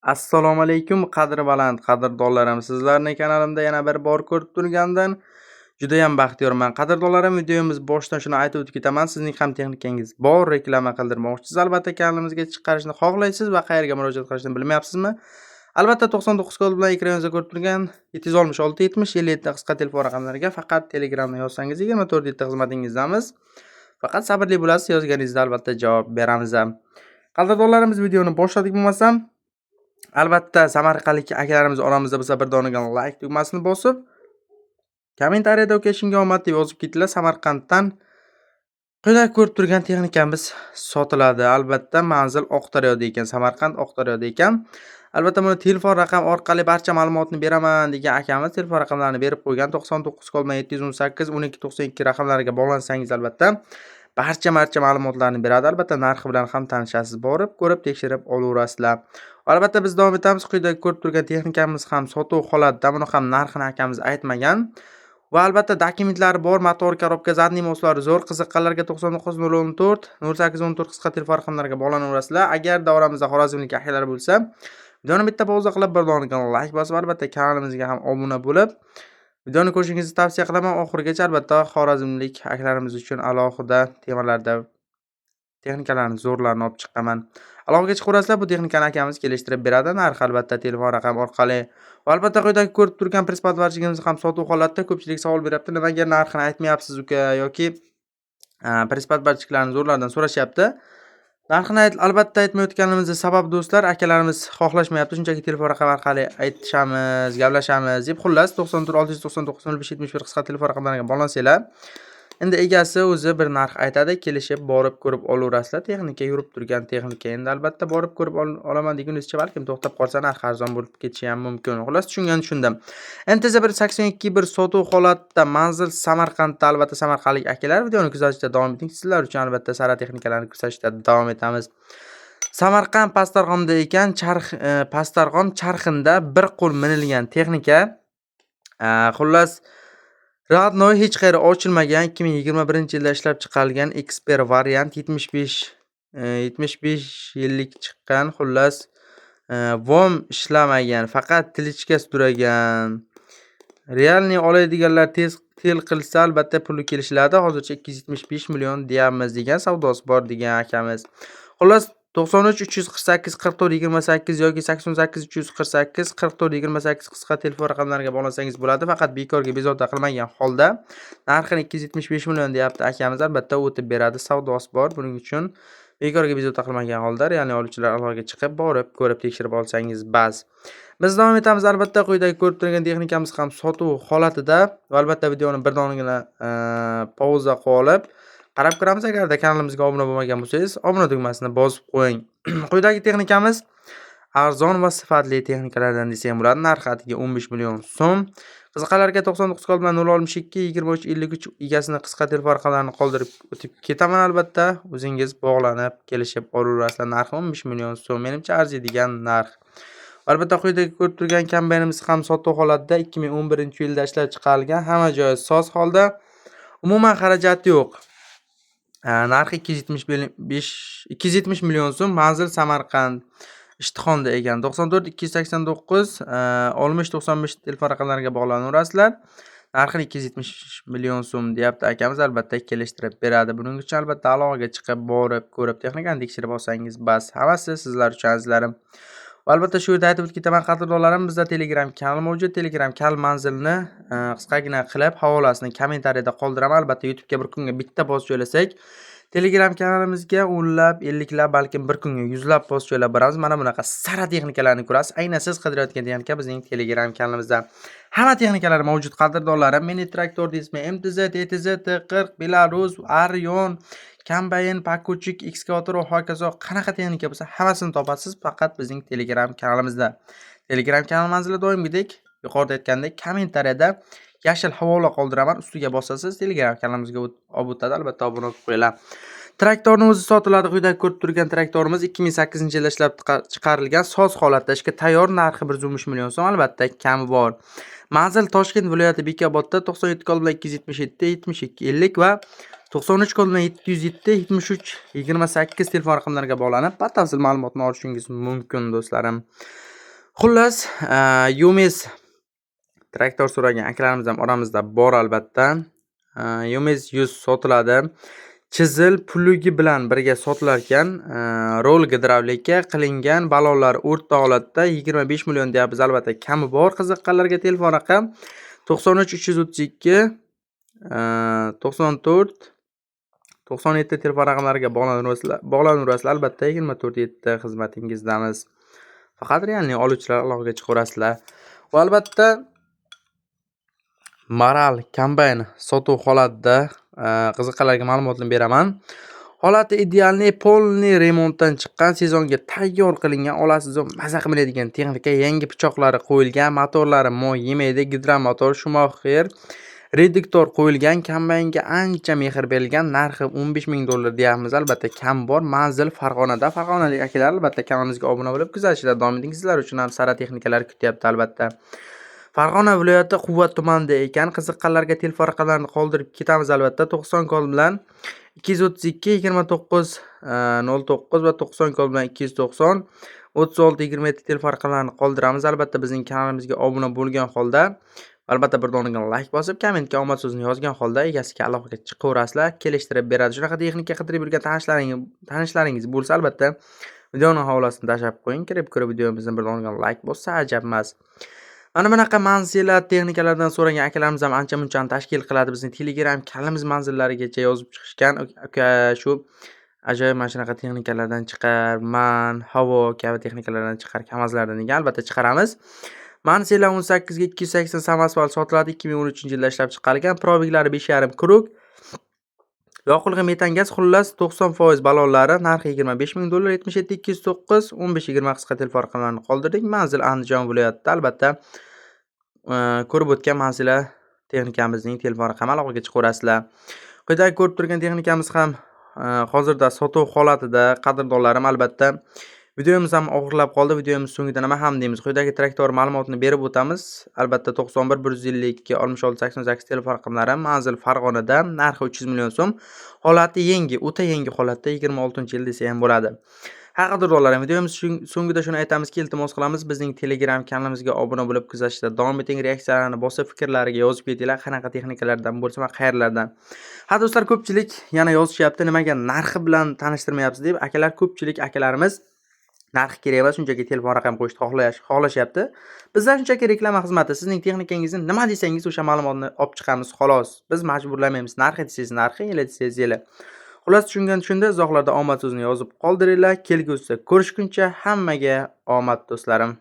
Assalomu alaykum qadri baland qadrdonlarim. Sizlarni kanalimda yana bir bor ko'rib turgandan juda ham baxtiyorman. Qadrdonlarim, videomiz boshidan shuni aytib o'tib ketaman. Sizning ham texnikangiz bor, reklama qildirmoqchisiz. Albatta kanalimizga chiqarishni xohlaysiz va qayerga murojaat qilishni bilmayapsizmi? Albatta 99 kod bilan ekraningizda ko'rib turgan 766 70 57 qisqa telefon raqamlariga faqat Telegramda yozsangiz 24 yetti xizmatingizdamiz. Faqat sabrli bo'lasiz, yozganingizda albatta javob beramiz ham. Qadrdonlarimiz, videoni boshladik bo'lmasam, albatta samarqandlik akalarimiz oramizda bo'lsa bir donaga like tugmasini bosib, kommentariyada "Ukashimga omad" deb yozib ketinglar. Samarqanddan quyida ko'rib turgan texnikamiz sotiladi. Albatta manzil Oqdaryoda ekan, Samarqand Oqdaryoda ekan. Albatta buni telefon raqam orqali barcha ma'lumotni beraman degan akamiz telefon raqamlarini berib qo'ygan. 99 qolma 718 1292 raqamlariga bog'lansangiz albatta barcha ma'lumotlarni beradi. Albatta narxi bilan ham tanishasiz, borib ko'rib tekshirib olaverasizlar. Albatta biz davom etamiz. Quyida ko'rib turgan texnikamiz ham sotuv holatda, buni ham narxini akamiz aytmagan. Va albatta dokumentlari bor, motor, korobka, zadniy moslari zo'r. Qiziqqanlarga 99 014 0814 qisqa telefon raqamlariga bog'lanaverasizlar. Agarda oramizda xorazmlik akalar bo'lsa, videoni bitta pauza qilib bir dona like bosib, albatta kanalimizga ham obuna bo'lib, videoni ko'rishingizni tavsiya qilaman. Oxirigacha albatta xorazmlik akalarimiz uchun alohida temalarda texnikalarni zo'rlarini olib chiqaman. Aloqaga chiqaverasizlar, bu texnikani akamiz kelishtirib beradi. Narxi albatta telefon raqam orqali. Va albatta quyida ko'rib turgan press-podvarchigimiz ham sotuv holatda. Ko'pchilik savol beryapti, nimaga narxini aytmayapsiz uka, yoki press-podvarchiklarni zo'rlardan so'rashyapti. Narxini albatta aytmayotganimizning sababi do'stlar, akalarimiz xohlashmayapti. Shunchaki telefon raqami orqali aytishamiz, gaplashamiz deb. Xullas 94 699 0571 qisqa telefon raqamlariga bog'lansanglar, endi egasi o'zi bir narx aytadi, kelishib borib ko'rib olaverasizlar. Texnika yurib turgan texnika. Endi albatta borib ko'rib olaman degunizcha balkim to'xtab qolsa narx arzon bo'lib ketishi ham mumkin. Xullas tushundim. NTZ 182 bir sotuv holatda, manzil Samarqandda. Albatta samarqandlik akalar, videoni kuzatishda davom eting. Sizlar uchun albatta sara texnikalarni kuzatishda davom etamiz. Samarqand Pastarg'omda ekan, Pastarg'om charxinda bir qo'l minilgan texnika. Xullas Radnoy hech qayeri ochilmagan 2021-yilda ishlab chiqarilgan Expert variant 75 yillik chiqqan. Xullas vom ishlamagan, faqat tilichka sudiragan. Realni oladiganlar tel qilsa albatta puli kelishiladi. Hozircha 275 million deyamiz degan, savdosi bor degan akamiz. Xullas 93 348 44 28 yoki 88 348 44 28 qisqa telefon raqamlariga bog'lansangiz bo'ladi. Faqat bekorga bezovta qilmagan holda narxini 275 million deyapti akamiz. Albatta o'tib beradi, savdosi bor. Buning uchun bekorga bezovta qilmagan holda realni oluvchilar aloqaga chiqib, borib ko'rib tekshirib olsangiz bas. Biz davom etamiz. Albatta quyidagi ko'rib turgan texnikamiz ham sotuv holatida. Va albatta videoni bir donagina pauza qilib qarab ko'ramiz. Agarda kanalimizga obuna bo'lmagan bo'lsangiz, obuna tugmasini bosib qo'ying. Quyidagi texnikamiz arzon va sifatli texnikalardan desam bo'ladi. Narxi atiga 15 million so'm. Qiziqqanlarga 99 kod bilan 062 23 53 egasini qisqa telefon raqamlarini qoldirib o'tib ketaman. Albatta o'zingiz bog'lanib kelishib olaverasizlar. Narxi 15 million so'm. Menimcha arziydigan narx. Albatta quyidagi ko'rib turgan kombaynimiz ham sotuv holatda 2011-yilda ishlab chiqarilgan, hamma joyi soz holda, umuman xarajati yo'q. Narxi 270 million so'm. Manzil Samarqand, Ishtixonda ekan. 94 289 60 95 telefon raqamlariga bog'lanaverasizlar. Narxini 270 million so'm deyapti akamiz. Albatta kelishtirib beradi. Buning uchun albatta aloqaga chiqib, borib, ko'rib, texnikani tekshirib olsangiz bas. Hammasi sizlar uchun azizlarim. Va albatta shu yerda aytib ketaman qadrdonlarim, bizda Telegram kanal mavjud. Telegram kanal manzilni qisqagina qilib havolasini kommentariyada qoldiraman. Albatta YouTube'ga bir kunga bitta post joylasak, Telegram kanalimizga 10 lab, 50 lab, balkim bir kunga 100 lab post joylab boramiz. Mana bunaqa sara texnikalarni ko'rasiz. Aynan siz qidirayotgan texnika bizning Telegram kanalimizda. Hamma texnikalar mavjud qadrdonlarim. Mini traktor deysizmi, MTZ, ETZ, T40, Belarus, Arion, kombayn, pakuchik, ekskavator va hokazo qanaqa texnika bo'lsa hammasini topasiz faqat bizning Telegram kanalimizda. Telegram kanal manzili doimgidek yuqorida aytgandek kommentariyada yashil havola qoldiraman, ustiga bosasiz Telegram kanalimizga olib o'tadi. Albatta obuna bo'lib qo'yinglar. Traktorning o'zi sotiladi. Quyida ko'rib turgan traktorimiz 2008-yilda ishlab chiqarilgan, soz holatda ishga tayyor. Narxi 115 million so'm. Albatta kami bor. Manzil Toshkent viloyati Bekobodda. 97 kod bilan 277 72 50 va 93 kod bilan 707 73 28 telefon raqamlariga bog'lanib batafsil ma'lumotni olishingiz mumkin do'stlarim. Xullas, Yumis traktor so'ragan akalarimiz ham oramizda bor albatta. Yumis 100 sotiladi. Chizil pulugi bilan birga sotilar ekan. Rol gidravlika qilingan balonlar o'rta holatda 25 million deyapmiz. Albatta kami bor. Qiziqqanlarga telefon raqam 93 332 94 97 telefon raqamlariga bog'lanaverasizlar. Albatta 24/7 xizmatingizdamiz. Faqat realniy oluvchilar aloqaga chiqaverasizlar. Va albatta Maral kombayn sotuv holatida qiziqqanlarga ma'lumotni beraman. Holati idealniy, polniy remontdan chiqqan, sezonga tayyor qilingan, olasiz maza qiladigan texnika, yangi pichoqlari qo'yilgan, motorlari moy yemaydi, gidromotor, Schumacher, reduktor qo'yilgan, kombaynga ancha mehr berilgan, narxi $15,000 deyapmiz. Albatta kam bor, manzil Farg'onada. Farg'onalik akalar albatta kanalimizga obuna bo'lib kuzatishda davom eting. Sizlar uchun ham sara texnikalar kutyapti albatta. Farg'ona viloyati Quvvat tumanida ekan. Qiziqqanlarga telefon raqamlarini qoldirib ketamiz albatta. 90 kod bilan 232 29 09 va 90 kod bilan 290 36 27 telefon raqamlarini qoldiramiz. Albatta bizning kanalimizga obuna bo'lgan holda, albatta bir donigina like bosib, kommentga omad so'zini yozgan holda egasiga aloqaga chiqaverasizlar, kelishtirib beradi. Shunaqa texnika qidirib yurgan tanishlaringiz bo'lsa, albatta videoning havolasini tashlab qo'ying. Kirib ko'rib videomizni bir donigina like bossa ajab emas. Mana bunaqa manzillar texnikalardan so'ragan akalarimiz ham ancha-munchani tashkil qiladi. Bizning Telegram kanalimiz manzillarigacha yozib chiqishgan. Aka shu ajoyib mana shunaqa texnikalardan chiqar, havo kabi texnikalardan chiqar, kamazlardan degan albatta chiqaramiz. Mansila 18 ga 280 samasval sotiladi. 2013-yilda ishlab chiqarilgan. Probiglari 5,5 krug. Yoqilg'i metan gaz, xullas 90% balonlari, narxi $25,000, 77 209 15 20 qisqa telefon raqamlarini qoldirdik. Manzil Andijon viloyatida. Albatta ko'rib o'tgan Mansila texnikamizning telefon raqami aloqaga chiqaverasizlar. Quyida ko'rib turgan texnikamiz ham hozirda sotuv holatida. Qadrdonlarim, albatta videomiz ham oxirlab qoldi. Videomiz so'ngida nima ham deymiz. Quyidagi traktor ma'lumotini berib o'tamiz. Albatta 91 152 66 88 telefon raqamlari. Manzil Farg'onada, narxi 300 million so'm. Holati yangi, o'ta yangi holatda 26-yil desa ham bo'ladi. Qadrdonlarim, videomiz so'ngida shuni aytamizki, iltimos qilamiz, bizning Telegram kanalimizga obuna bo'lib kuzatishda davom eting. Reaksiyalarni bosib, fikrlariga yozib ketinglar. Qanaqa texnikalardan bo'lsa, qayerlardan. Ha do'stlar, ko'pchilik yana yozishyapti, nimaga narxi bilan tanishtirmayapsiz deb. Ko'pchilik akalarimiz narxi kerak emas, shunchaki telefon raqam qo'yishni xohlashyapti. Bizlar shunchaki reklama xizmati, sizning texnikangizni nima desangiz o'sha ma'lumotni olib chiqamiz, xolos. Biz majburlamaymiz. Narxi desangiz narxi, yili desangiz yili. Xullas tushungan izohlarda omad so'zini yozib qoldiringlar. Kelgusida ko'rishguncha hammaga omad do'stlarim.